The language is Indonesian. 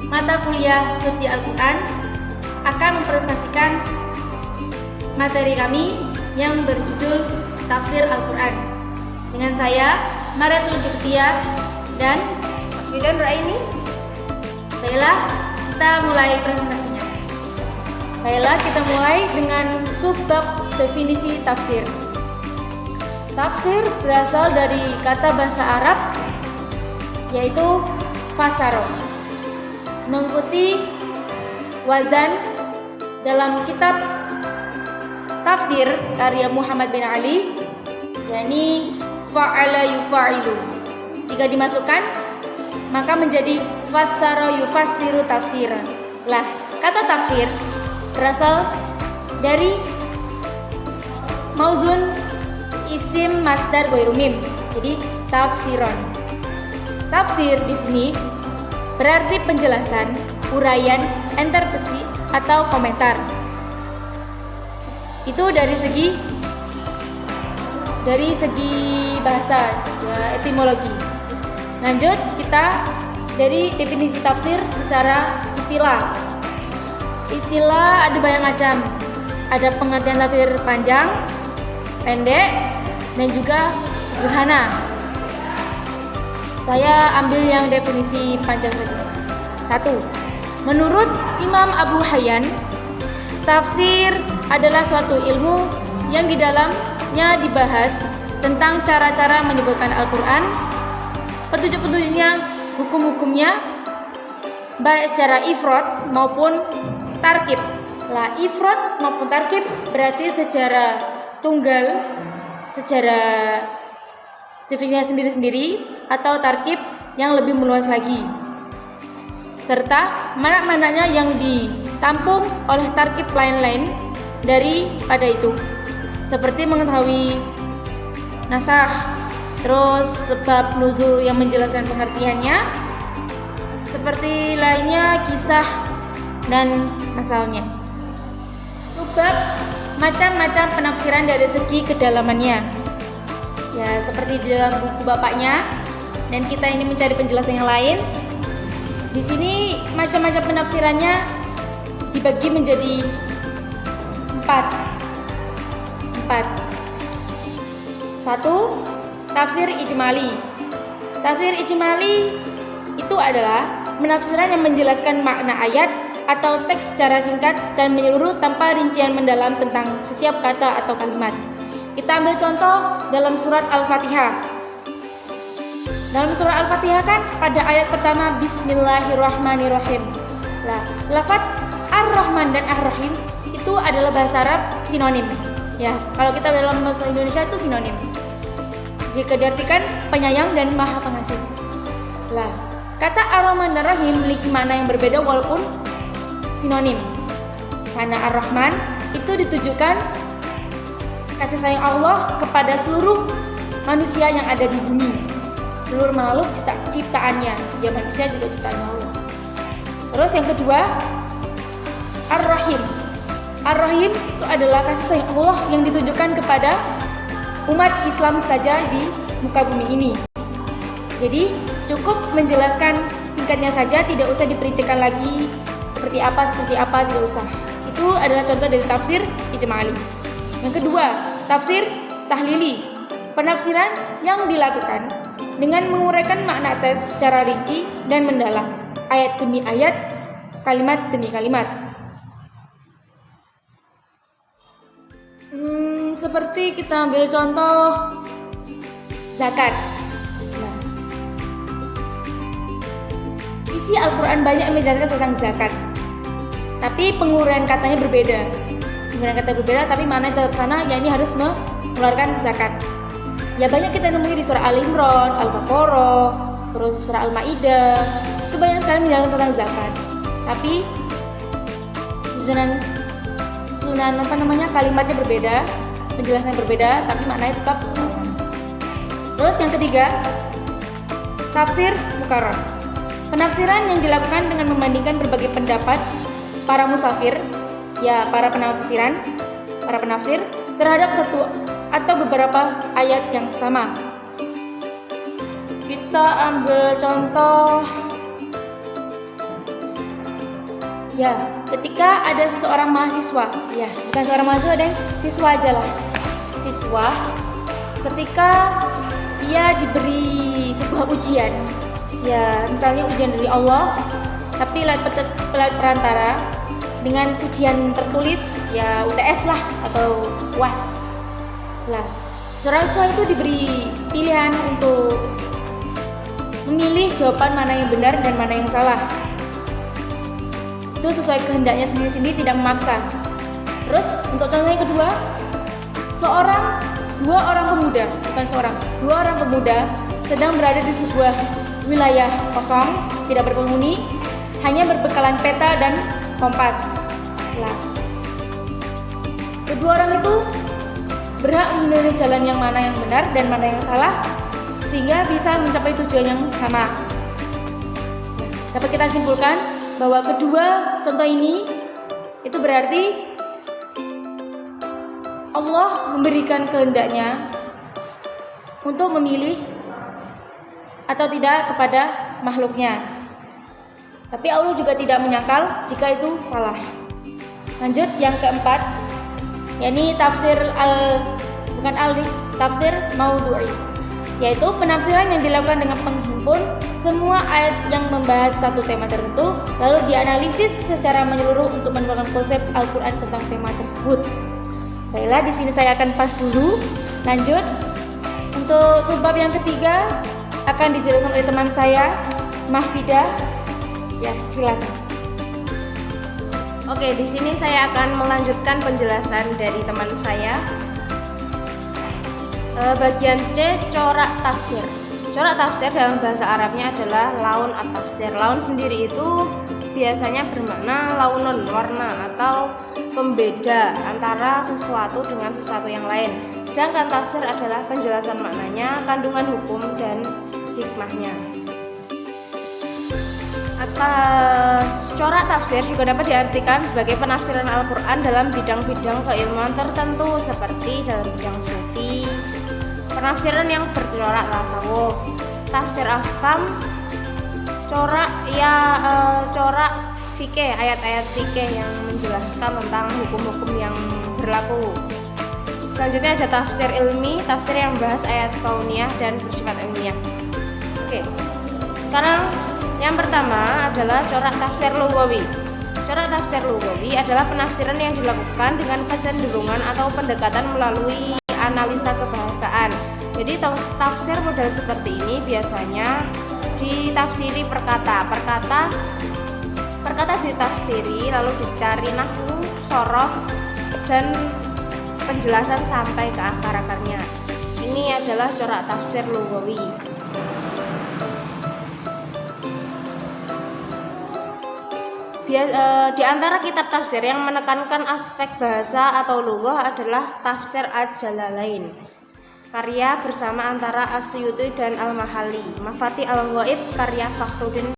mata kuliah studi Al-Quran akan mempresentasikan materi kami yang berjudul Tafsir Al-Quran dengan saya, Mariatul Qibtiyah dan Bidan Raini. Baiklah, kita mulai presentasinya. Baiklah, kita mulai dengan subbab definisi tafsir. Tafsir berasal dari kata bahasa Arab yaitu fasaro, mengikuti wazan dalam kitab tafsir karya Muhammad bin Ali, yakni fa'ala yufa'ilu. Jika dimasukkan maka menjadi fassara yufassiru tafsiran. Lah, kata tafsir berasal dari mauzun isim masdar ghairu mim. Jadi tafsiron. Tafsir di sini berarti penjelasan, uraian, interpretasi atau komentar. Itu dari segi bahasa, ya, etimologi. Lanjut, kita dari definisi tafsir secara istilah. Istilah ada banyak macam. Ada pengertian tafsir panjang, pendek, dan juga sederhana. Saya ambil yang definisi panjang saja. 1. Menurut Imam Abu Hayyan, tafsir adalah suatu ilmu yang di dalamnya dibahas tentang cara-cara menyebutkan Al-Quran, petunjuk-petunjuknya, hukum-hukumnya, baik secara ifrad maupun tarkib. Lah, ifrad maupun tarkib berarti secara tunggal, secara definisinya sendiri-sendiri, atau tarkib yang lebih meluas lagi, serta mana-mananya yang ditampung oleh tarkib lain-lain daripada itu, seperti mengetahui nasakh, terus sebab nuzul yang menjelaskan pengertiannya, seperti lainnya kisah dan masalahnya. Subbab macam-macam penafsiran dari segi kedalamannya. Ya, seperti di dalam buku bapaknya, dan kita ini mencari penjelasan yang lain. Di sini macam-macam penafsirannya dibagi menjadi 4. 1. Tafsir ijmali. Tafsir ijmali itu adalah penafsiran yang menjelaskan makna ayat atau teks secara singkat dan menyeluruh tanpa rincian mendalam tentang setiap kata atau kalimat. Kita ambil contoh dalam surat Al-Fatihah. Dalam surat Al-Fatihah kan pada ayat pertama Bismillahirrahmanirrahim. Nah, lafaz Ar-Rahman dan Ar-Rahim itu adalah bahasa Arab sinonim. Ya, kalau kita dalam bahasa Indonesia itu sinonim. Jika diartikan penyayang dan maha pengasih. Lah, kata Ar-Rahman dan Ar-Rahim memiliki makna yang berbeda walaupun sinonim. Karena Ar-Rahman itu ditujukan kasih sayang Allah kepada seluruh manusia yang ada di bumi, seluruh makhluk ciptaannya, ya manusia juga ciptaan Allah. Terus yang kedua, Ar-Rahim. Ar-Rahim itu adalah kasih sayang Allah yang ditujukan kepada umat Islam saja di muka bumi ini. Jadi cukup menjelaskan singkatnya saja, tidak usah diperincikan lagi seperti apa, tidak usah. Itu adalah contoh dari tafsir ijmali. Yang kedua, tafsir tahlili. Penafsiran yang dilakukan dengan menguraikan makna teks secara rinci dan mendalam, ayat demi ayat, kalimat demi kalimat. Seperti kita ambil contoh zakat. Nah, isi Al-Quran banyak menjelaskan tentang zakat, tapi penguraian katanya berbeda. Tapi mana tetap sana, ya ini harus mengeluarkan zakat. Ya banyak kita nemui di surah Al-Imran, Al-Baqarah, terus surah Al-Maidah. Itu banyak sekali menjelaskan tentang zakat. Tapi kalimatnya berbeda, penjelasannya berbeda, tapi maknanya tetap sama. Terus yang ketiga, tafsir mukarrar. Penafsiran yang dilakukan dengan membandingkan berbagai pendapat para musafir, ya para penafsir terhadap satu atau beberapa ayat yang sama. Kita ambil contoh Ya, ketika ada seseorang mahasiswa, ya bukan seorang mahasiswa deh, siswa aja lah. Siswa ketika dia diberi sebuah ujian, ya misalnya ujian dari Allah, tapi lewat perantara dengan ujian tertulis, ya UTS lah atau UAS. Lah, seorang siswa itu diberi pilihan untuk memilih jawaban mana yang benar dan mana yang salah. Itu sesuai kehendaknya sendiri-sendiri, tidak memaksa. Terus untuk contoh yang kedua, dua orang pemuda sedang berada di sebuah wilayah kosong, tidak berpenghuni, hanya berbekalan peta dan kompas. Nah, kedua orang itu berhak memilih jalan yang mana yang benar dan mana yang salah, sehingga bisa mencapai tujuan yang sama. Dapat kita simpulkan bahwa kedua contoh ini itu berarti Allah memberikan kehendaknya untuk memilih atau tidak kepada makhluknya. Tapi Allah juga tidak menyangkal jika itu salah. Lanjut yang keempat, yakni tafsir tafsir maudhu'i, yaitu penafsiran yang dilakukan dengan menghimpun semua ayat yang membahas satu tema tertentu, lalu dianalisis secara menyeluruh untuk menemukan konsep Al-Quran tentang tema tersebut. Baiklah, di sini saya akan pas dulu. Lanjut, untuk subbab yang ketiga akan dijelaskan oleh teman saya, Mahfidah. Ya, silakan. Oke, di sini saya akan melanjutkan penjelasan dari teman saya. Bagian C, corak tafsir. Corak tafsir dalam bahasa Arabnya adalah laun at-tafsir. Laun sendiri itu biasanya bermakna launun, warna atau pembeda antara sesuatu dengan sesuatu yang lain. Sedangkan tafsir adalah penjelasan maknanya, kandungan hukum dan hikmahnya. Atas corak tafsir juga dapat diartikan sebagai penafsiran Al-Quran dalam bidang-bidang keilmuan tertentu seperti dalam bidang sufi, penafsiran yang bercorak tasawuf, tafsir ahkam, corak fikih, ayat-ayat fikih yang menjelaskan tentang hukum-hukum yang berlaku. Selanjutnya ada tafsir ilmi, tafsir yang membahas ayat kauniyah dan bersifat ilmiah. Oke, sekarang yang pertama adalah corak tafsir lughawi. Corak tafsir lughawi adalah penafsiran yang dilakukan dengan kecenderungan atau pendekatan melalui analisa kebahasaan. Jadi tafsir model seperti ini biasanya ditafsiri perkata ditafsiri, lalu dicari nahwu, soroh, dan penjelasan sampai ke akar-akarnya. Ini adalah corak tafsir lughawi. Di antara kitab tafsir yang menekankan aspek bahasa atau lughah adalah Tafsir Al-Jalalain, karya bersama antara As-Suyuti dan Al-Mahalli. Mafatih Al-Ghaib karya Fakhruddin